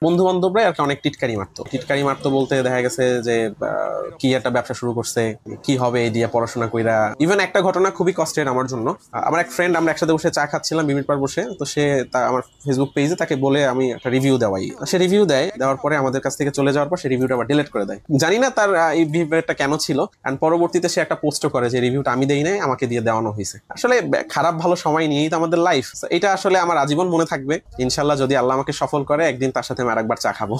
বন্ধু বান্ধবরা আর কি অনেক টিটকারি মারতো বলতে দেখা গেছে যে কি একটা ব্যবসা শুরু করছে, কি হবে এই দিয়ে পড়াশোনা কইরা। ইভেন একটা ঘটনা খুবই কষ্টের আমার জন্য। আমার এক ফ্রেন্ড, আমরা একসাথে বসে চা খাচ্ছিলাম বিমির পার বসে, তো সে আমার ফেসবুক পেজে তাকে বলে আমি একটা রিভিউ দেওয়াই, সে রিভিউ দেওয়ার পরে আমাদের কাছ থেকে চলে যাওয়ার পর সে রিভিউটা আবার ডিলিট করে দেয়। জানি না তার এই বিহেভিয়ারটা কেন ছিল। এন্ড পরবর্তীতে সে একটা পোস্ট করে যে রিভিউটা আমি দেই নাই, আমাকে দিয়ে দেওয়ানো হয়েছে। আসলে খারাপ ভালো সময় নিয়েই তো আমাদের লাইফ। এটা আসলে আমার আজীবন মনে থাকবে ইনশাল্লাহ, যদি আল্লাহ আমাকে সফল করে একদিন তার সাথে আমি আরেকবার চা খাবো।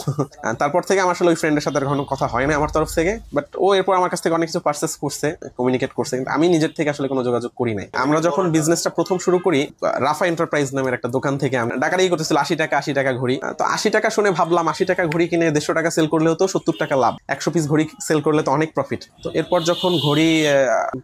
তারপর থেকে আমার আসলে ওই ফ্রেন্ডের সাথে কোনো কথা হয় না আমার তরফ থেকে, বাট ও এরপর আমার কাছ থেকে অনেক কিছু পারচেস করছে, কমিউনিকেট করছে, কিন্তু আমি নিজের থেকে আসলে কোনো যোগাযোগ করি নাই। আমরা যখন বিজনেসটা প্রথম শুরু করি, রাফা এন্টারপ্রাইজ নামের একটা দোকান থেকে আমরা ডাকাডাকি করতেছিল 80 টাকা ঘড়ি। তো 80 টাকা শুনে ভাবলাম 80 টাকা ঘড়ি কিনে 150 টাকা সেল করলেও তো 70 টাকা লাভ, 100 পিস ঘড়ি সেল করলে তো অনেক প্রফিট। তো এরপর যখন ঘড়ি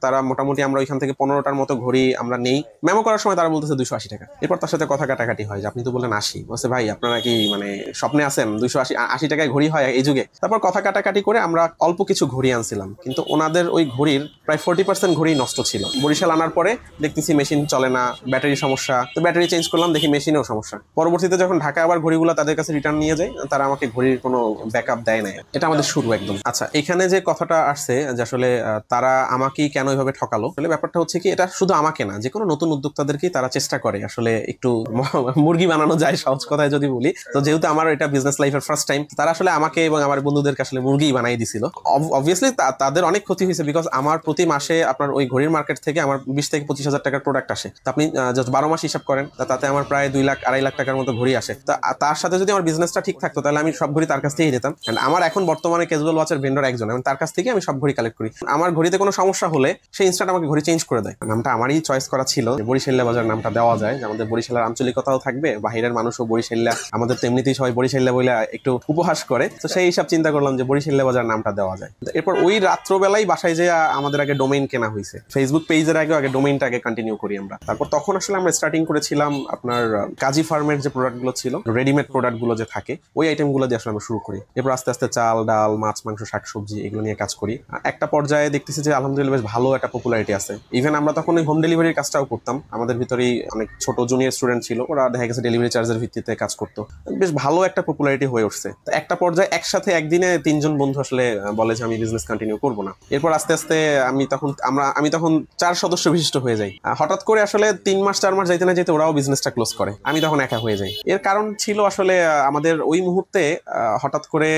তারা মোটামুটি আমরা ওইখান থেকে 15টার মতো ঘড়ি আমরা নেই, মেমো করার সময় তারা বলতেছে 280 টাকা। এরপর তার সাথে কথা কাটাকাটি হয় যে আপনি তো বললেন 80, বলছে ভাই আপনারা কি মানে স্বপ্নে আছেন 280 টাকায় ঘড়ি হয় এই যুগে? তারপর কথা কাটাকাটি করে আমরা অল্প কিছু ঘড়ি আনছিলাম, কিন্তু ওনাদের ওই ঘড়ির প্রায় 40% ঘড়ি নষ্ট ছিল। বরিশাল আনার পরে দেখতেছি মেশিন চলে না, ব্যাটারি সমস্যা, তো ব্যাটারি চেঞ্জ করলাম, দেখি মেশিনেও সমস্যা। পরবর্তীতে যখন ঢাকা আবার ঘড়িগুলো তাদের কাছে রিটার্ন নিয়ে যায়, তারা আমাকে ঘড়ির কোনো ব্যাকআপ দেয় না। এটা আমাদের শুরু একদম। আচ্ছা, এখানে যে কথাটা আসছে যে আসলে তারা আমাকেই কেন এইভাবে ঠকালো, আসলে ব্যাপারটা হচ্ছে কি, এটা শুধু আমাকে না, যে কোনো নতুন উদ্যোক্তাদেরকেই তারা চেষ্টা করে আসলে একটু মুরগি বানানো যায় সহজ কথায় যদি বলি। তো যেহেতু আমার এটা বিজনেস লাইফের ফার্স্ট টাইম, তারা আসলে আমাকে এবং আমার বন্ধুদেরকে আসলে মুরগি বানাই দিছিল। অবভিয়াসলি তাদের অনেক ক্ষতি হয়েছে, বিকজ আমার প্রতি মাসে আপনার ওই ঘড়ির মার্কেট থেকে আমার 20 থেকে 25 হাজার টাকার প্রোডাক্ট আসে। তো আপনি 12 মাস হিসাব করেন, তাতে আমার প্রায় 2 লাখ 2.5 লাখ টাকার মতো ঘড়ি আসে। তার সাথে যদি আমার বিজনেসটা ঠিক থাকতো তাহলে আমি সব ঘড়ি তার কাছ থেকেই নিতাম। আমার এখন বর্তমানে ক্যাজুয়াল ওয়াচের ভেন্ডর একজন, এবং তার কাছ থেকে আমি সব ঘড়ি কালেক্ট করি। আমার ঘড়িতে কোনো সমস্যা হলে সেই ইনস্ট্যান্ট আমাকে ঘড়ি চেঞ্জ করে দেয়। নামটা আমারই চয়েস করা ছিল, বরিশাল্লা বাজার নামটা দেওয়া যায়, আমাদের বরিশালের আঞ্চলিকতাও থাকবে, বাহিরের মানুষও বরিশাল্লা, আমাদের তো এমনিতেই সবাই বরিশাল্লা বলে একটু উপহাস করে। তো সেই হিসাব চিন্তা করলাম যে বরিশাল্লা বাজার নামটা দেওয়া যায়। এরপর ওই রাত্রবেলায় বাসায় যে আমাদের আগে ডোমেইন কেনা হয়েছে, ফেসবুক পেজের আগে ডোমেইনটা আগে কন্টিনিউ করি আমরা। তারপর তখন আসলে আমরা স্টার্টিং করেছিলাম আপনার কাজী ফার্মের যে প্রোডাক্টগুলো ছিল, রেডিমেড প্রোডাক্টগুলো যে থাকে, ওই আইটেমগুলো দিয়ে আসলে আমরা শুরু করি। এরপর আস্তে আস্তে চাল ডাল মাছ মাংস শাকসবজি এগুলো নিয়ে কাজ করি। একটা পর্যায়ে দেখতেছি যে আলহামদুলিল্লাহ বেশ ভালো একটা পপুলারিটি আছে। ইভেন আমরা তখন ওই হোম ডেলিভারির কাজটাও করতাম। আমাদের ভিতরেই অনেক ছোট জুনিয়র স্টুডেন্ট ছিল, ওরা দেখা গেছে ডেলিভারি চার্জের ভিত্তিতে কাজ করতো। বেশ ভালো একটা পপুলারিটি হয়ে উঠছে। একটা পর্যায়ে একসাথে একদিনে 3 জন বন্ধু আসলে বলে যে আমি বিজনেস কন্টিনিউ করবো না। এরপর আস্তে আস্তে আমি তখন 4 সদস্য বিশিষ্ট হয়ে যাই। হঠাৎ করে আসলে 3 মাস 4 মাস যাইতে না যেতে ওরাও বিজনেসটা ক্লোজ করে, আমি তখন একা হয়ে যাই। এর কারণ ছিল আসলে আমাদের ওই মুহূর্তে হঠাৎ করে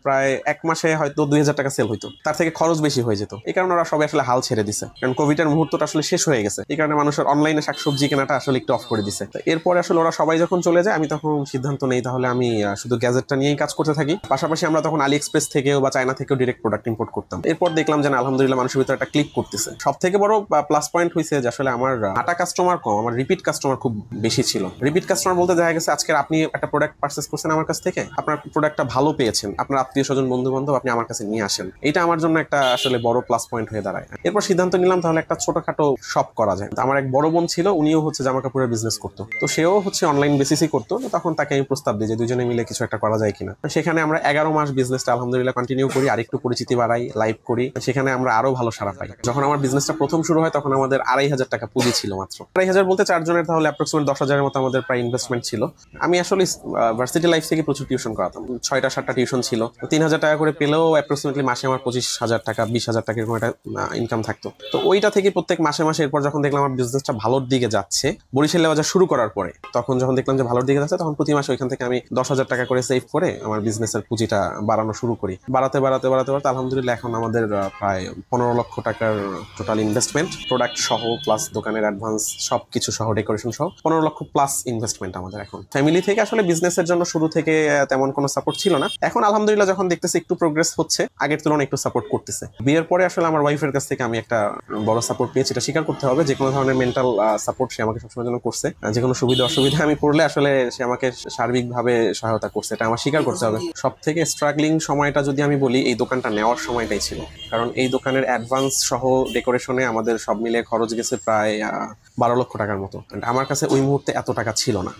প্রায় 1 মাসে হয়তো 2000 টাকা সেল হইতো, তার থেকে খরচ বেশি হয়ে যেত। এই কারণে ওরা সবাই আসলে হাল ছেড়ে দিছে, কারণ কোভিডের মুহূর্তটা আসলে শেষ হয়ে গেছে। এই কারণে মানুষের অনলাইনে শাকসবজি কেনাটা আসলে একটু অফ করে দিছে। এরপরে আসলে ওরা সবাই যখন চলে যায়, আমি তখন সিদ্ধান্ত নেই তাহলে আমি শুধু গ্যাজেটটা নিয়েই কাজ করতে থাকি। পাশাপাশি আমরা তখন আলি এক্সপ্রেস থেকেও বা চায়না থেকেও ডিরেক্ট প্রোডাক্ট ইম্পোর্ট করতাম। এরপর দেখলাম যে আলহামদুলিল্লাহ মানুষের ভিতরে একটা ক্লিক করতেছে। সব থেকে বড় প্লাস পয়েন্ট হয়েছে যে আসলে আমার আটা কাস্টমার কম, আমার রিপিট কাস্টমার খুব বেশি ছিল। রিপিট কাস্টমার বলতে দেখা গেছে আজকে আপনি একটা প্রোডাক্ট পারচেস করছেন আমার কাছ থেকে, আপনার প্রোডাক্টটা ভালো পেয়েছেন, আপনার আত্মীয় স্বজন বন্ধু বান্ধব আপনি আমার কাছে নিয়ে আসেন, এটা আমার জন্য একটা আসলে বড় প্লাস পয়েন্ট হয়ে দাঁড়ায়। এরপর সিদ্ধান্ত নিলাম তাহলে একটা ছোটখাটো শপ করা যায়। আমার এক বড় বোন ছিল, উনিও হচ্ছে জামা কাপড়ের বিজনেস করতো, তো সেও হচ্ছে অনলাইন বেসিসই করতো। তখন তাকে আমি প্রস্তাব দিই যে দুজনে মিলে কিছু একটা করা যায় কিনা। সেখানে আমরা 11 মাস বিজনেসটা আলহামদুলিল্লাহ কন্টিনিউ করি, আরেকটু পরিচিতি বাড়াই, লাইভ করি, সেখানে আমরা আরো ভালো সাড়া পাই। যখন আমার বিজনেসটা প্রথম শুরু হয় তখন আমাদের 2500 টাকা পুঁজি ছিল মাত্র। 2500 বলতে 4 জনের তাহলে অ্যাপ্রক্সিমেট 10,000-এর মতো আমাদের প্রায় ইনভেস্টমেন্ট ছিল। আমি আসলে ভার্সিটি লাইফ থেকে প্রচুর টিউশন করাতাম, 6টা-7টা টিউশন ছিল। 3000 টাকা করে পেলেও অ্যাপ্রক্সিমেটলি মাসে আমার 25,000 টাকা 20,000 টাকা এরকম একটা ইনকাম থাকতো। তো ওইটা থেকে প্রত্যেক মাসে মাসে এরপর যখন দেখলাম আমার বিজনেসটা ভালোর দিকে যাচ্ছে, বরিশালে বাজার শুরু করার পরে তখন যখন দেখলাম যে ভালোর দিকে যাচ্ছে, তখন প্রতি মাসে ওইখান থেকে আমি 10,000 টাকা করে সেভ করে আমার বিজনেসের পুঁজিটা বাড়ানো শুরু করি। বাড়াতে আলহামদুলিল্লাহ এখন আমাদের প্রায় 15 লক্ষ টাকার টোটাল ইনভেস্টমেন্ট, প্রোডাক্ট সহ প্লাস দোকানের অ্যাডভান্স সবকিছু সহ ডেকোরেশন সহ 15 লক্ষ প্লাস ইনভেস্টমেন্ট আমাদের এখন। ফ্যামিলি থেকে আসলে বিজনেসের জন্য শুরু থেকে তেমন কোনো সাপোর্ট ছিল না। এখন আলহামদুলিল্লাহ যখন দেখতেছি একটু প্রোগ্রেস হচ্ছে, আগের তুলনায় একটু সাপোর্ট করতেছে। বিয়ের পরে আসলে আমার ওয়াইফের কাছ থেকে আমি একটা বড় সাপোর্ট পেয়েছি, এটা স্বীকার করতে হবে। যে কোনো ধরনের মেন্টাল সাপোর্ট সে আমাকে সবসময় জন্য করছে, যে কোনো সুবিধা অসুবিধা আমি পড়লে আসলে সে আমাকে সার্বিকভাবে সহায়তা করছে, এটা আমার স্বীকার করতে হবে। সব থেকে স্ট্রাগলিং সময়টা যদি আমি বলি, এই দোকানটা নেওয়ার সময়টাই ছিল, কারণ এই দোকানের অ্যাডভান্স সহ ডেকোরেশনে আমাদের সব মিলে খরচ গেছে প্রায় 12 লক্ষ টাকার মতো। আমার কাছে ওই মুহূর্তে এত টাকা ছিল না।